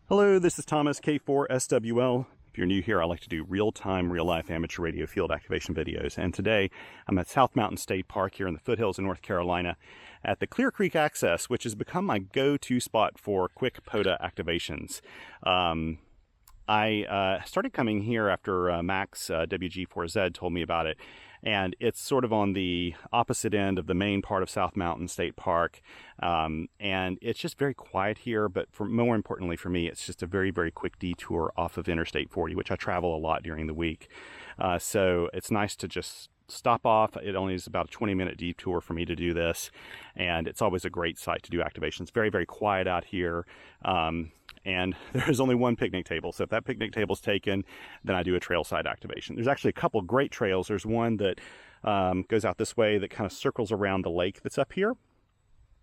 Hello, this is Thomas, K4SWL. If you're new here, I like to do real-time, real-life amateur radio field activation videos. And today, I'm at South Mountain State Park here in the foothills of North Carolina at the Clear Creek Access, which has become my go-to spot for quick POTA activations. I started coming here after Max WG4Z told me about it, and it's sort of on the opposite end of the main part of South Mountain State Park, and it's just very quiet here, but more importantly for me, it's just a very, very quick detour off of Interstate 40, which I travel a lot during the week. So it's nice to just stop off. It only is about a 20-minute detour for me to do this, and it's always a great site to do activations. Very, very quiet out here. And there's only one picnic table. So if that picnic table's taken, then I do a trail side activation. There's actually a couple great trails. There's one that goes out this way that kind of circles around the lake that's up here,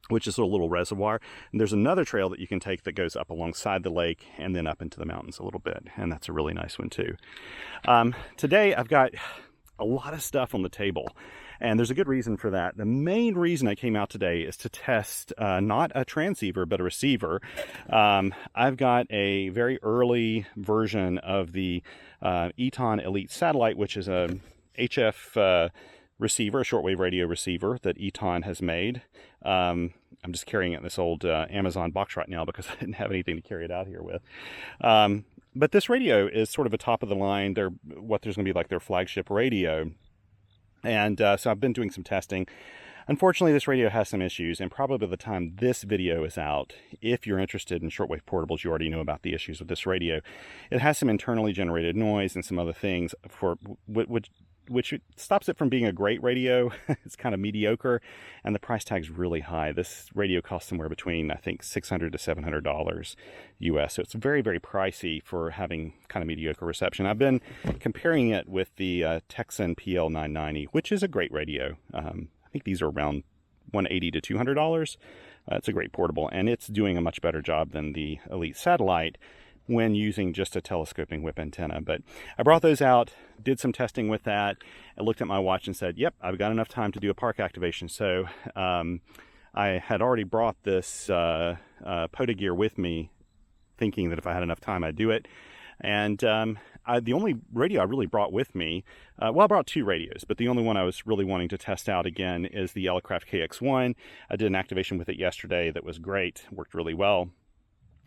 which is a little reservoir. And there's another trail that you can take that goes up alongside the lake and then up into the mountains a little bit. And that's a really nice one too. Today I've got a lot of stuff on the table, and there's a good reason for that. The main reason I came out today is to test not a transceiver but a receiver. I've got a very early version of the Eton Elite Satellite, which is a HF receiver, a shortwave radio receiver that Eton has made. I'm just carrying it in this old Amazon box right now because I didn't have anything to carry it out here with. But this radio is sort of a top of the line. They're what there's going to be like their flagship radio. And so I've been doing some testing. Unfortunately, this radio has some issues, and probably by the time this video is out, if you're interested in shortwave portables, you already know about the issues with this radio. It has some internally generated noise and some other things for which stops it from being a great radio. It's kind of mediocre, and the price tag's really high. This radio costs somewhere between, I think, $600 to $700 US. So it's very, very pricey for having kind of mediocre reception. I've been comparing it with the Texan PL990, which is a great radio. I think these are around $180 to $200. It's a great portable, and it's doing a much better job than the Elite Satellite when using just a telescoping whip antenna. But I brought those out, did some testing with that, and looked at my watch and said, yep, I've got enough time to do a park activation. So I had already brought this POTA gear with me, thinking that if I had enough time, I'd do it. And the only radio I really brought with me, well, I brought two radios, but the only one I was really wanting to test out again is the Elecraft KX1. I did an activation with it yesterday that was great, worked really well.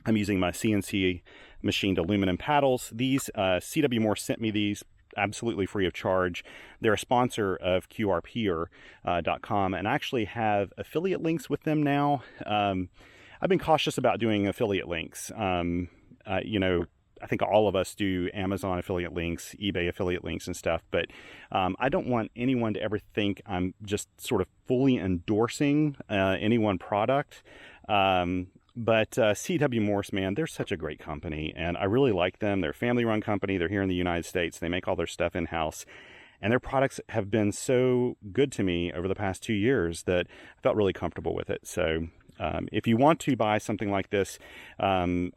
I'm using my CNC machined aluminum paddles. These, CW Morse sent me these absolutely free of charge. They're a sponsor of QRPer.com, and I actually have affiliate links with them now. I've been cautious about doing affiliate links. You know, I think all of us do Amazon affiliate links, eBay affiliate links and stuff, but I don't want anyone to ever think I'm just sort of fully endorsing any one product. But CW Morse, man, they're such a great company, and I really like them. They're a family-run company. They're here in the United States. They make all their stuff in-house, and their products have been so good to me over the past 2 years that I felt really comfortable with it. So if you want to buy something like this on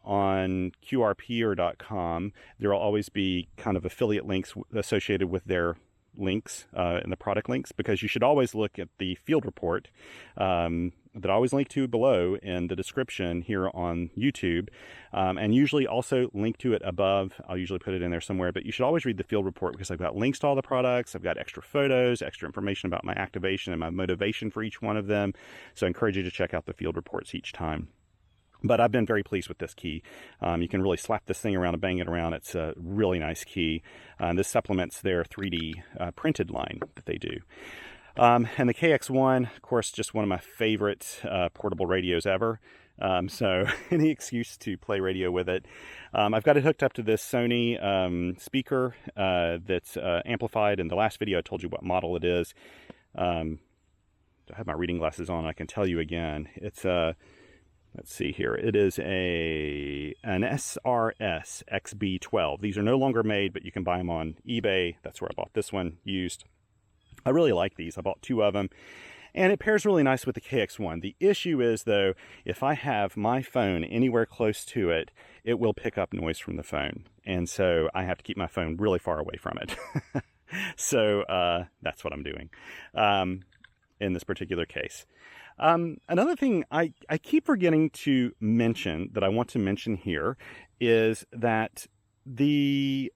QRPer.com, there will always be kind of affiliate links associated with their links and the product links, because you should always look at the field report that I always link to below in the description here on YouTube, and usually also link to it above. I'll usually put it in there somewhere, but you should always read the field report, because I've got links to all the products. I've got extra photos, extra information about my activation and my motivation for each one of them. So I encourage you to check out the field reports each time. But I've been very pleased with this key. You can really slap this thing around and bang it around. It's a really nice key. This supplements their 3D printed line that they do. And the KX1, of course, just one of my favorite portable radios ever. So any excuse to play radio with it. I've got it hooked up to this Sony speaker that's amplified. In the last video, I told you what model it is. I have my reading glasses on. I can tell you again. It's let's see here. It is an SRS XB12. These are no longer made, but you can buy them on eBay. That's where I bought this one used. I really like these. I bought 2 of them, and it pairs really nice with the KX1. The issue is, though, if I have my phone anywhere close to it, it will pick up noise from the phone, and so I have to keep my phone really far away from it. So that's what I'm doing in this particular case. Another thing I keep forgetting to mention that I want to mention here is that the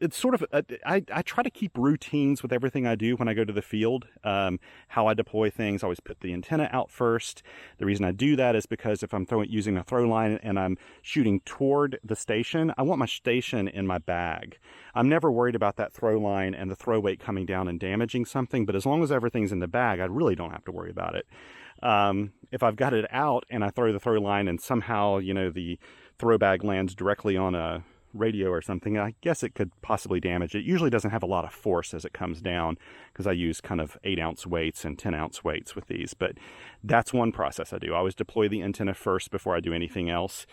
it's sort of I try to keep routines with everything I do when I go to the field. How I deploy things, I always put the antenna out first. The reason I do that is because if I'm using a throw line and I'm shooting toward the station, I want my station in my bag. I'm never worried about that throw line and the throw weight coming down and damaging something, but as long as everything's in the bag, I really don't have to worry about it. If I've got it out and I throw the throw line and somehow, you know, the throw bag lands directly on a radio or something, I guess it could possibly damage it. It usually doesn't have a lot of force as it comes down because I use kind of 8-ounce weights and 10-ounce weights with these. But that's one process I do. I always deploy the antenna first before I do anything else.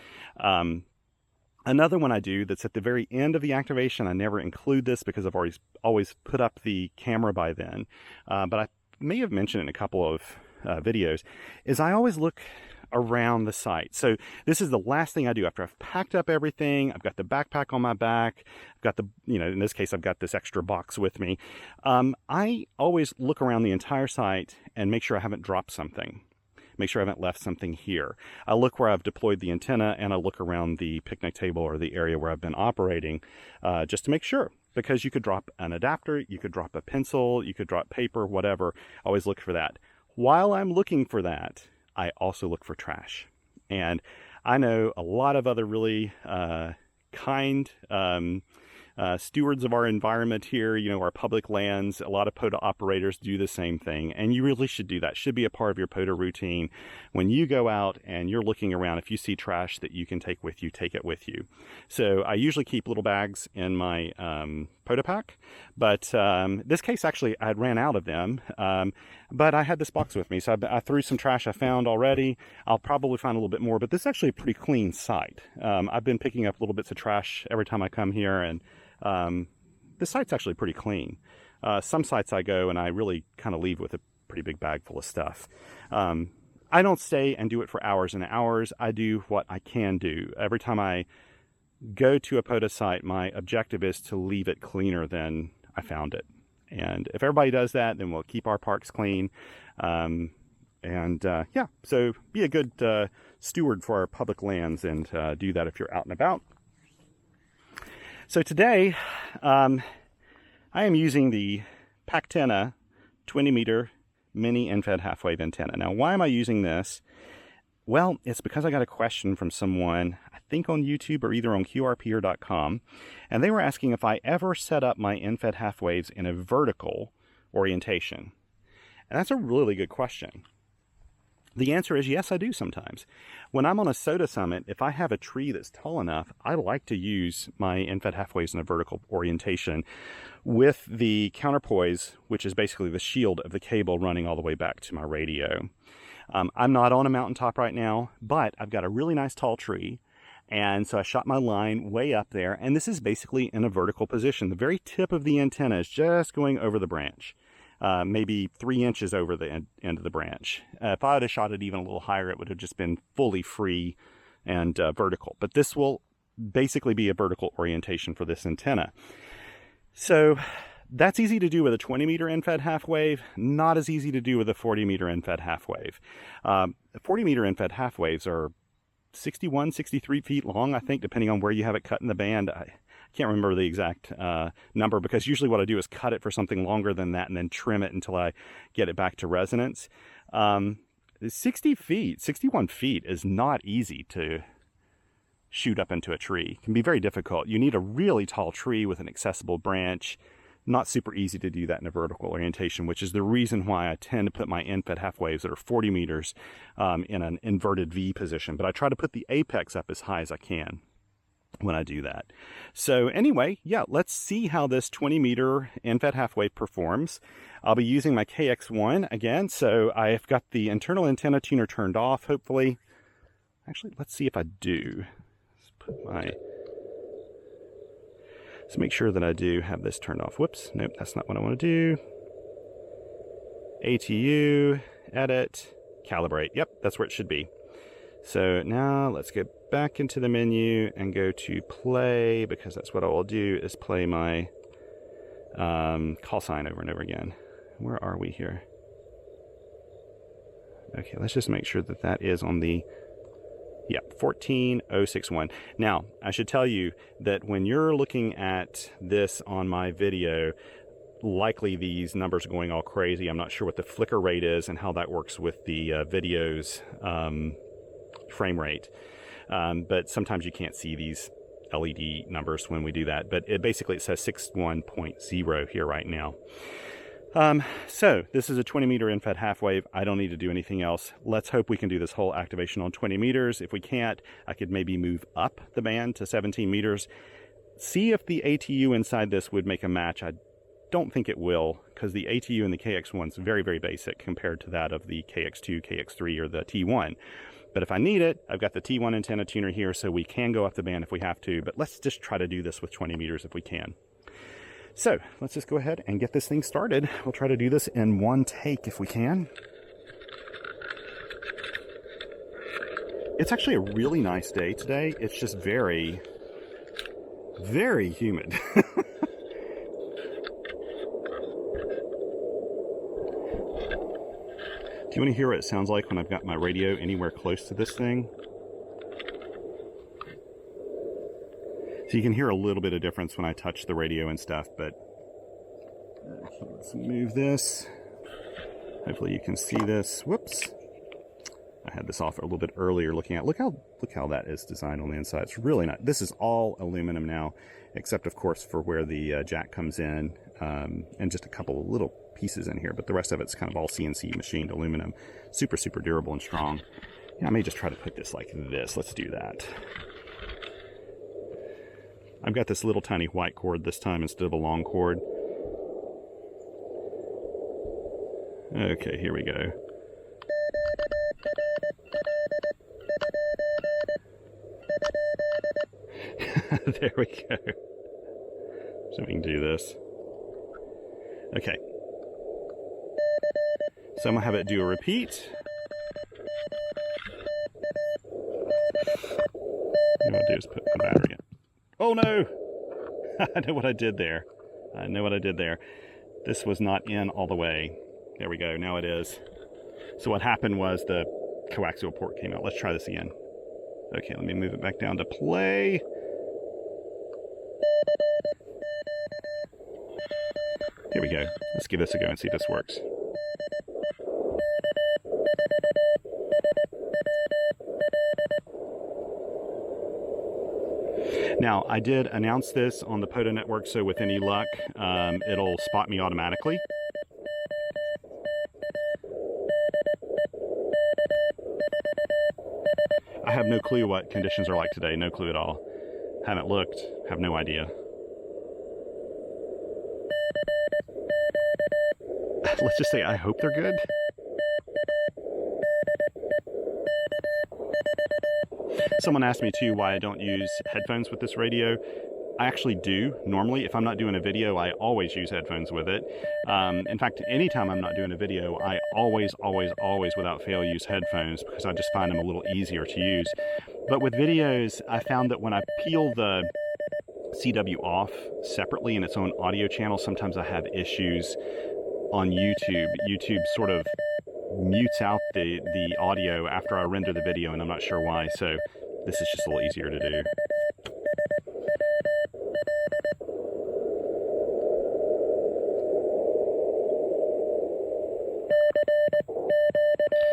Another one I do that's at the very end of the activation, I never include this because I've always put up the camera by then, but I may have mentioned it in a couple of videos, is I always look around the site. So this is the last thing I do after I've packed up everything. I've got the backpack on my back. I've got the, you know, in this case, I've got this extra box with me. I always look around the entire site and make sure I haven't dropped something. Make sure I haven't left something here. I look where I've deployed the antenna and I look around the picnic table or the area where I've been operating just to make sure. Because you could drop an adapter, you could drop a pencil, you could drop paper, whatever. Always look for that. While I'm looking for that, I also look for trash. And I know a lot of other really kind stewards of our environment here, you know, our public lands. A lot of POTA operators do the same thing, and you really should do that. Should be a part of your POTA routine. When you go out and you're looking around, if you see trash that you can take with you, take it with you. So I usually keep little bags in my POTA pack, but this case actually I ran out of them, but I had this box with me, so I threw some trash I found already. I'll probably find a little bit more, but this is actually a pretty clean site. I've been picking up little bits of trash every time I come here, and this site's actually pretty clean. Some sites I go and I really kind of leave with a pretty big bag full of stuff. I don't stay and do it for hours and hours. I do what I can do. Every time I go to a POTA site, my objective is to leave it cleaner than I found it. And if everybody does that, then we'll keep our parks clean. Yeah, so be a good steward for our public lands and do that if you're out and about. So today, I am using the PackTenna 20-meter mini end-fed half-wave antenna. Now, why am I using this? Well, it's because I got a question from someone, I think on YouTube or either on qrpeer.com, and they were asking if I ever set up my end-fed half-waves in a vertical orientation. And that's a really good question. The answer is yes, I do sometimes. When I'm on a SOTA summit, if I have a tree that's tall enough, I like to use my end-fed half-waves in a vertical orientation with the counterpoise, which is basically the shield of the cable running all the way back to my radio. I'm not on a mountaintop right now, but I've got a really nice tall tree, and so I shot my line way up there, and this is basically in a vertical position. The very tip of the antenna is just going over the branch. Maybe 3 inches over the end of the branch. If I had shot it even a little higher, it would have just been fully free and vertical. But this will basically be a vertical orientation for this antenna. So that's easy to do with a 20-meter end-fed half-wave, not as easy to do with a 40-meter end-fed half-wave. 40-meter end-fed half-waves are 61, 63 feet long, I think, depending on where you have it cut in the band. I can't remember the exact number, because usually what I do is cut it for something longer than that and then trim it until I get it back to resonance. 60 feet, 61 feet is not easy to shoot up into a tree. It can be very difficult. You need a really tall tree with an accessible branch. Not super easy to do that in a vertical orientation, which is the reason why I tend to put my end-fed half-waves that are 40 meters in an inverted V position. But I try to put the apex up as high as I can when I do that. So anyway, yeah, let's see how this 20-meter end-fed half-wave performs. I'll be using my KX1 again, so I've got the internal antenna tuner turned off, hopefully. Actually, let's see if I do. Let's put my... Let's make sure that I do have this turned off. Whoops, nope, that's not what I want to do. ATU, edit, calibrate. Yep, that's where it should be. So now let's go back into the menu and go to play, because that's what I will do, is play my call sign over and over again. Where are we here? Okay, let's just make sure that that is on the, yeah, 14061. Now, I should tell you that when you're looking at this on my video, likely these numbers are going all crazy. I'm not sure what the flicker rate is and how that works with the video's frame rate. But sometimes you can't see these LED numbers when we do that. But it basically it says 61.0 here right now. So this is a 20 meter in-fed half wave. I don't need to do anything else. Let's hope we can do this whole activation on 20 meters. If we can't, I could maybe move up the band to 17 meters. See if the ATU inside this would make a match. I don't think it will, because the ATU in the KX1 is very, very basic compared to that of the KX2, KX3, or the T1. But if I need it, I've got the T1 antenna tuner here, so we can go up the band if we have to. But let's just try to do this with 20 meters if we can. So let's just go ahead and get this thing started. We'll try to do this in one take if we can. It's actually a really nice day today. It's just very, very humid. Do you want to hear what it sounds like when I've got my radio anywhere close to this thing? So you can hear a little bit of difference when I touch the radio and stuff, but let's move this. Hopefully you can see this. Whoops. I had this off a little bit earlier looking at, look how that is designed on the inside. It's really nice. This is all aluminum now, except of course for where the jack comes in, and just a couple of little pieces in here, but the rest of it's kind of all CNC machined aluminum. Super, super durable and strong. Yeah, I may just try to put this like this. Let's do that. I've got this little tiny white cord this time instead of a long cord. Okay, here we go. There we go. So we can do this. Okay. So I'm going to have it do a repeat. What I'll do is put the battery in. Oh no! I know what I did there. I know what I did there. This was not in all the way. There we go, now it is. So what happened was the coaxial port came out. Let's try this again. Okay, let me move it back down to play. Here we go. Let's give this a go and see if this works. Now, I did announce this on the POTA network, so with any luck, it'll spot me automatically. I have no clue what conditions are like today, no clue at all. Haven't looked, have no idea. Let's just say I hope they're good. Someone asked me too why I don't use headphones with this radio. I actually do. Normally, if I'm not doing a video, I always use headphones with it. In fact, anytime I'm not doing a video, I always, without fail, use headphones because I just find them a little easier to use. But with videos, I found that when I peel the CW off separately in its own audio channel, sometimes I have issues on YouTube. YouTube sort of mutes out the audio after I render the video, and I'm not sure why. So this is just a little easier to do.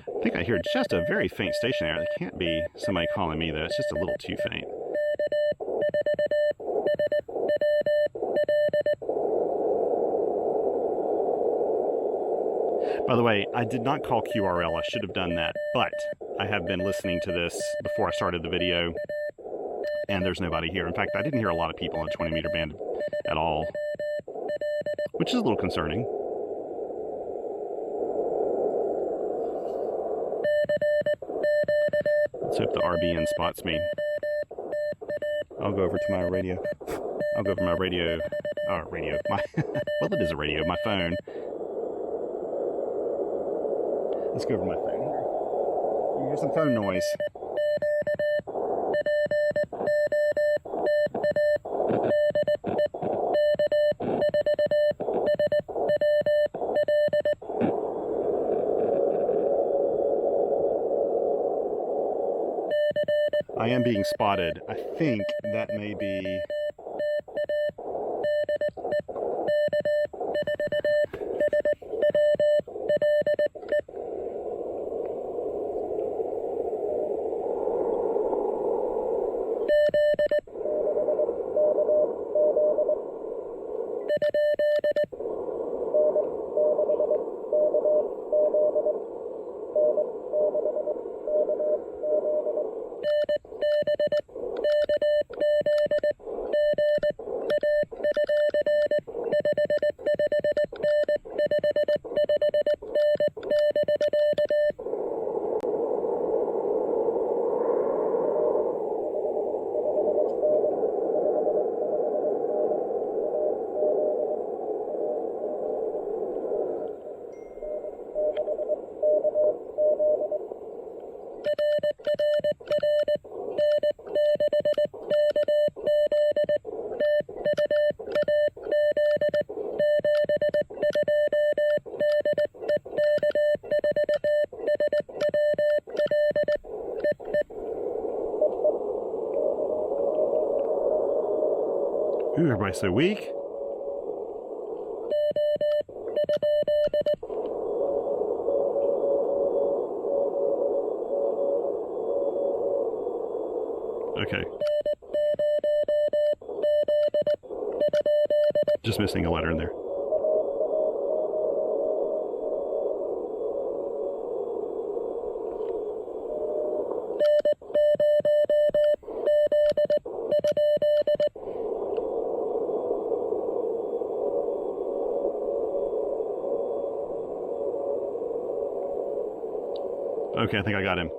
I think I hear just a very faint station there. It can't be somebody calling me though. It's just a little too faint. By the way, I did not call QRL. I should have done that, but I have been listening to this before I started the video, and there's nobody here. In fact, I didn't hear a lot of people on a 20-meter band at all, which is a little concerning. Let's hope the RBN spots me. I'll go over to my radio. I'll go over to my radio. Well, it is a radio, my phone. Let's go over my phone here. You can hear some phone noise. I am being spotted. I think that may be... Ooh, everybody's so weak. Okay. Just missing a letter in there. Okay, I think I got him.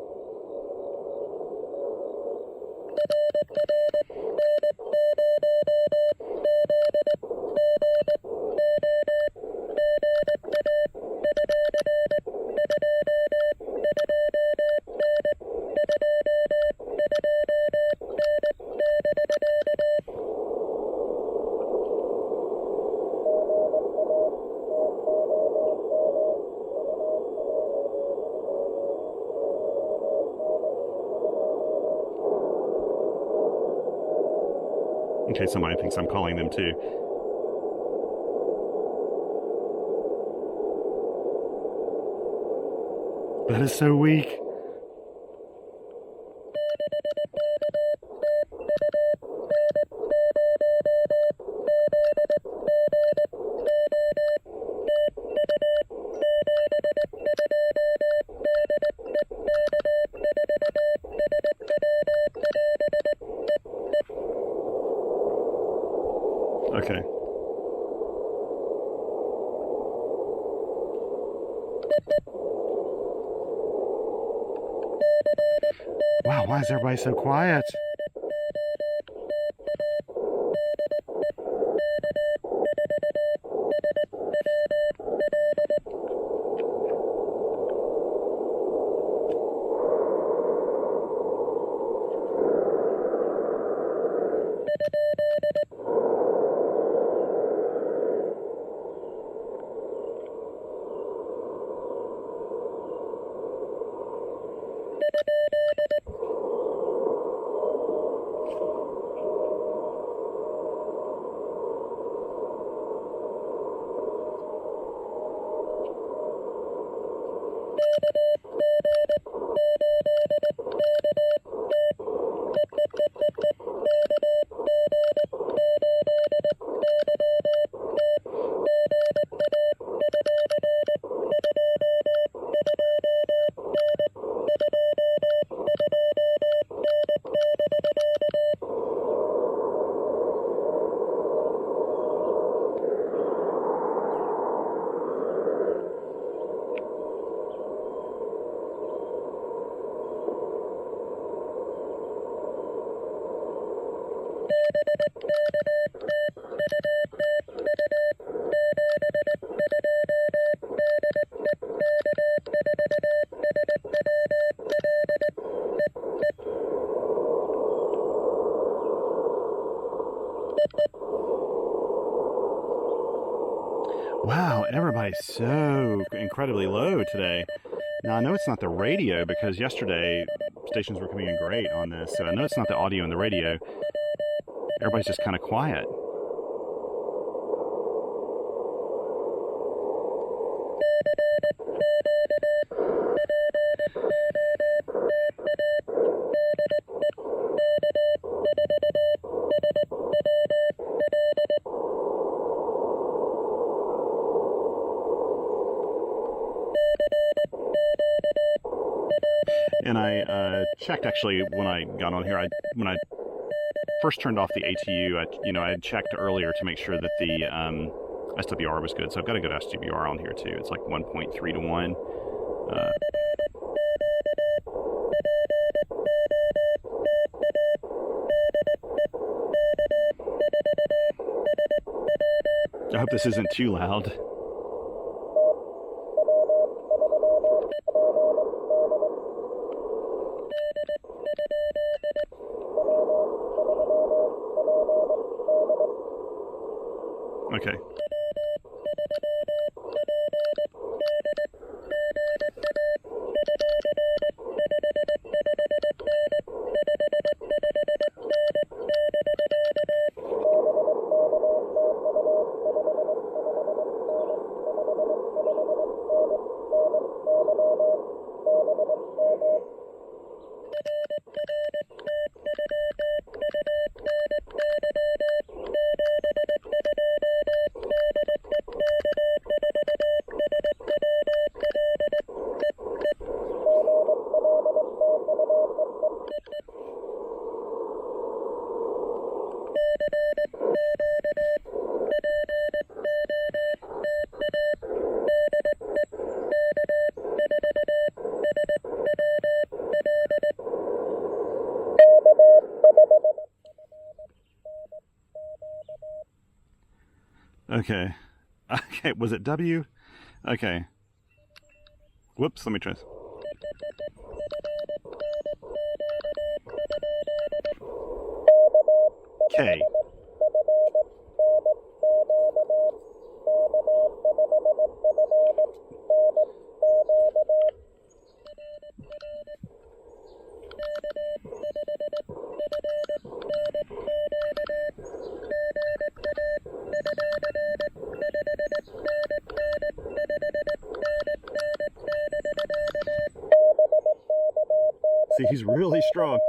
In case somebody thinks I'm calling them too. That is so weak. Okay. Wow, why is everybody so quiet? Wow, everybody's so incredibly low today. Now, I know it's not the radio because yesterday stations were coming in great on this. So I know it's not the audio and the radio. Everybody's just kind of quiet. And I checked actually when I got on here. When I first turned off the ATU, I had checked earlier to make sure that the SWR was good. So I've got a good SWR on here too. It's like 1.3 to 1. I hope this isn't too loud. Okay. Okay. Okay, was it W? Okay. Whoops, let me try this. K. See, he's really strong.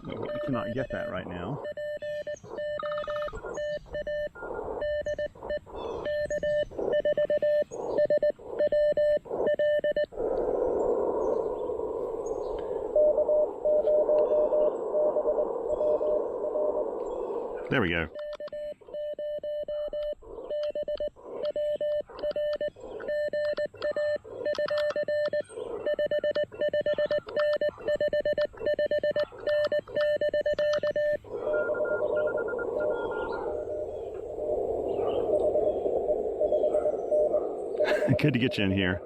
We cannot get that right now. There we go. Good to get you in here.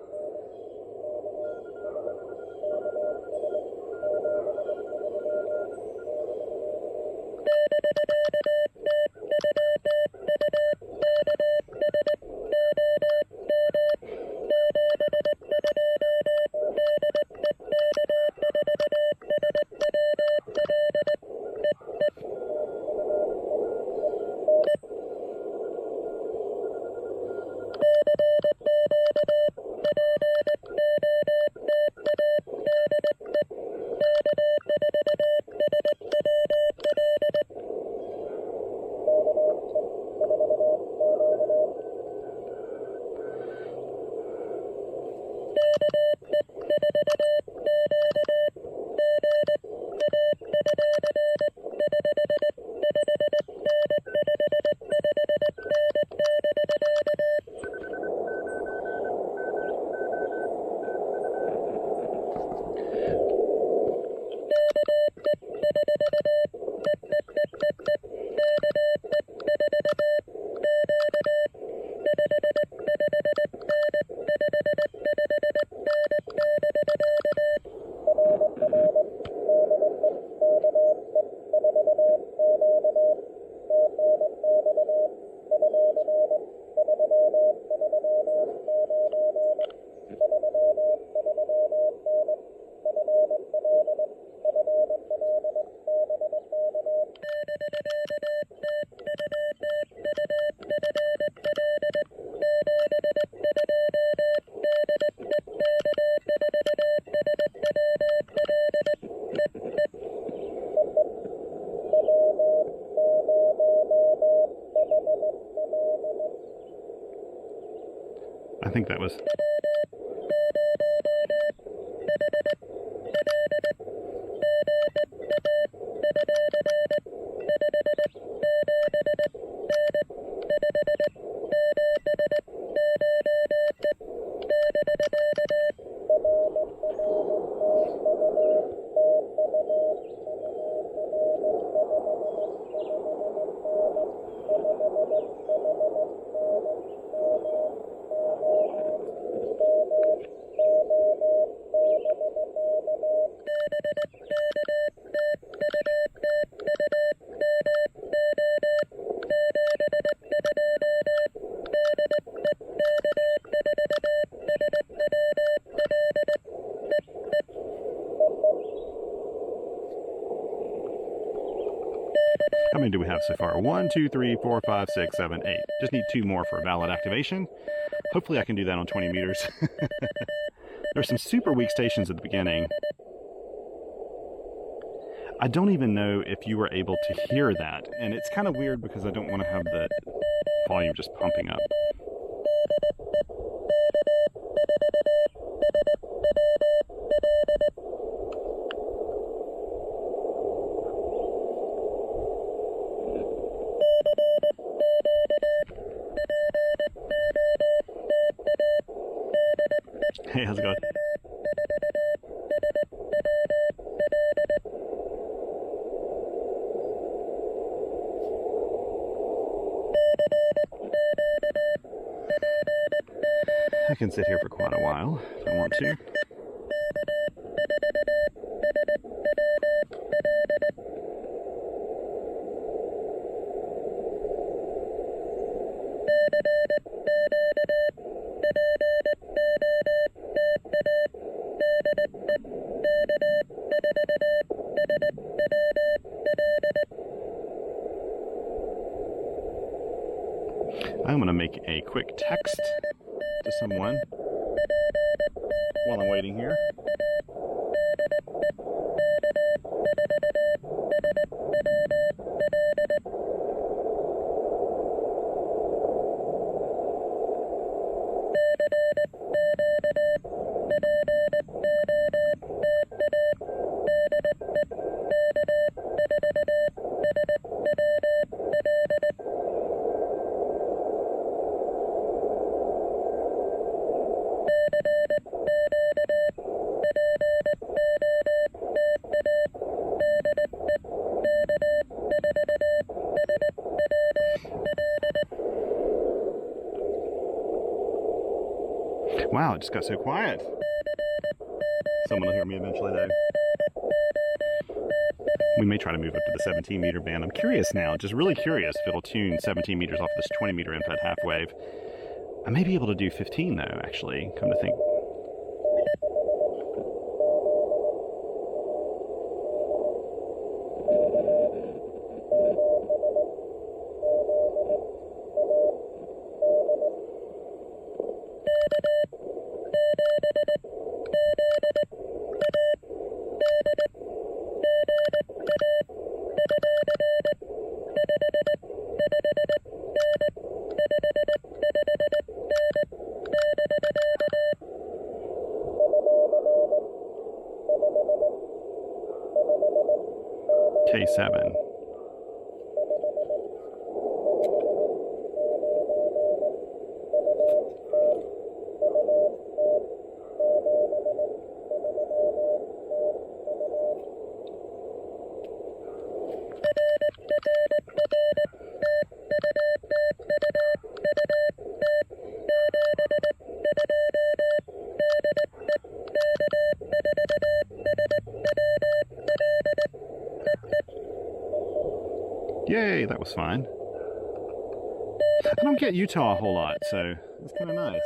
I think that was... How many do we have so far? 1, 2, 3, 4, 5, 6, 7, 8. Just need 2 more for valid activation. Hopefully I can do that on 20 meters. There's some super weak stations at the beginning. I don't even know if you were able to hear that. And it's kind of weird because I don't want to have the volume just pumping up. Hey, how's it going? I can sit here for quite a while if I want to. I'm going to make a quick text to someone while I'm waiting here. Wow, it just got so quiet. Someone will hear me eventually, though. We may try to move up to the 17 meter band. I'm curious now, just really curious if it'll tune 17 meters off this 20 meter infed half wave. I may be able to do 15 though, actually, come to think. K7. Yay, that was fine. I don't get Utah a whole lot, so it's kind of nice.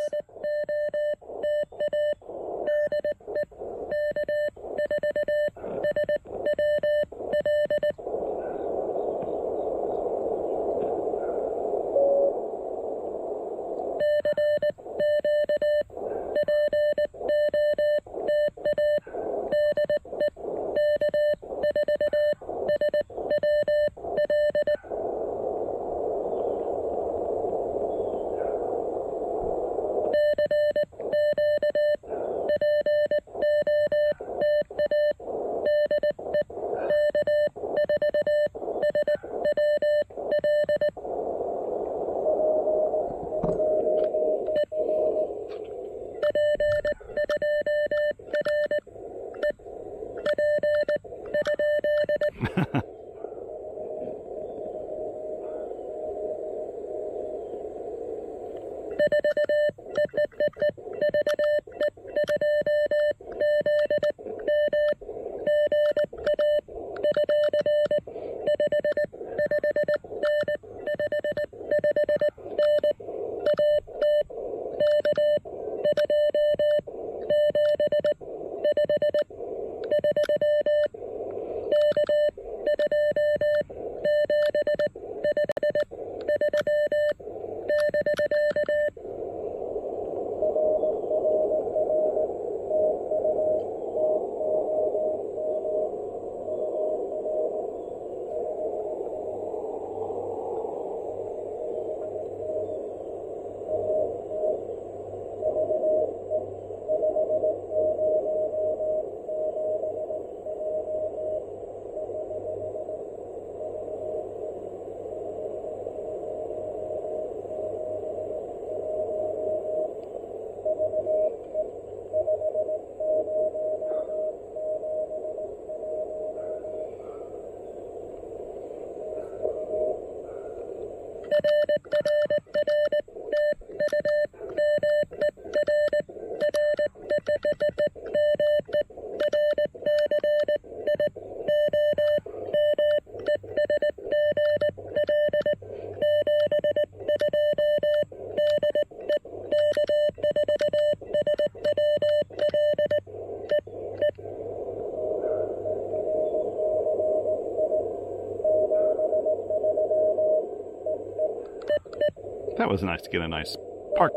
That was nice to get a nice park.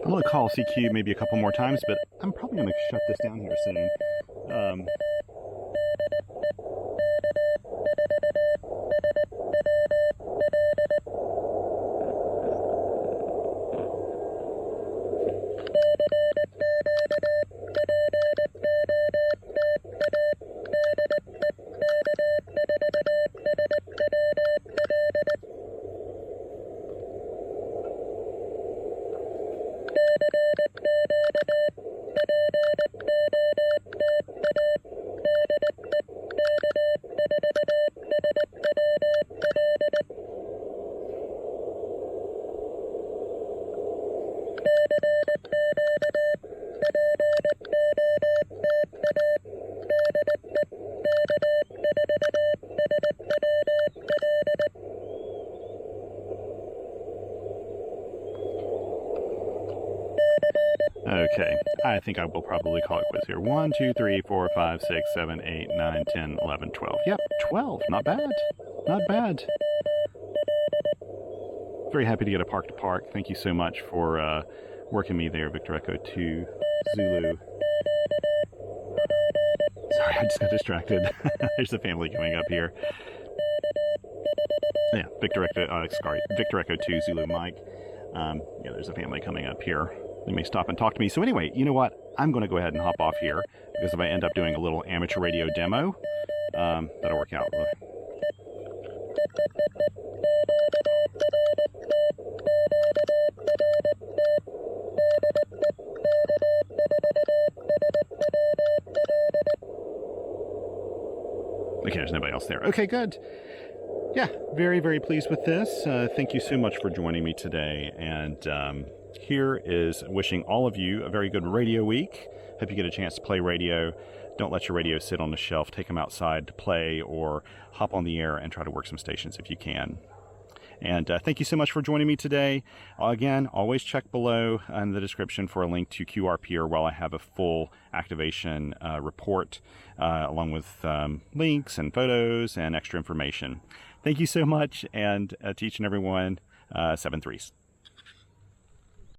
I'm going to call CQ maybe a couple more times, but I'm probably going to shut this down here soon. Okay, I think I will probably call it quits here. 1, 2, 3, 4, 5, 6, 7, 8, 9, 10, 11, 12. Yep, 12. Not bad. Not bad. Very happy to get a park to park. Thank you so much for working me there, Victor Echo 2 Zulu. Sorry, I just got distracted. There's a family coming up here. Yeah, Victor Echo 2 Zulu Mike. Yeah, there's a family coming up here. They may stop and talk to me. So anyway, you know what? I'm going to go ahead and hop off here. because if I end up doing a little amateur radio demo, that'll work out really. Okay, there's nobody else there. Okay, good. Yeah, very, very pleased with this. Thank you so much for joining me today. And here is wishing all of you a very good radio week. Hope you get a chance to play radio. Don't let your radio sit on the shelf. Take them outside to play or hop on the air and try to work some stations if you can. And thank you so much for joining me today. Again, always check below in the description for a link to QRPer while I have a full activation report along with links and photos and extra information. Thank you so much, and to each and every one, 7 threes.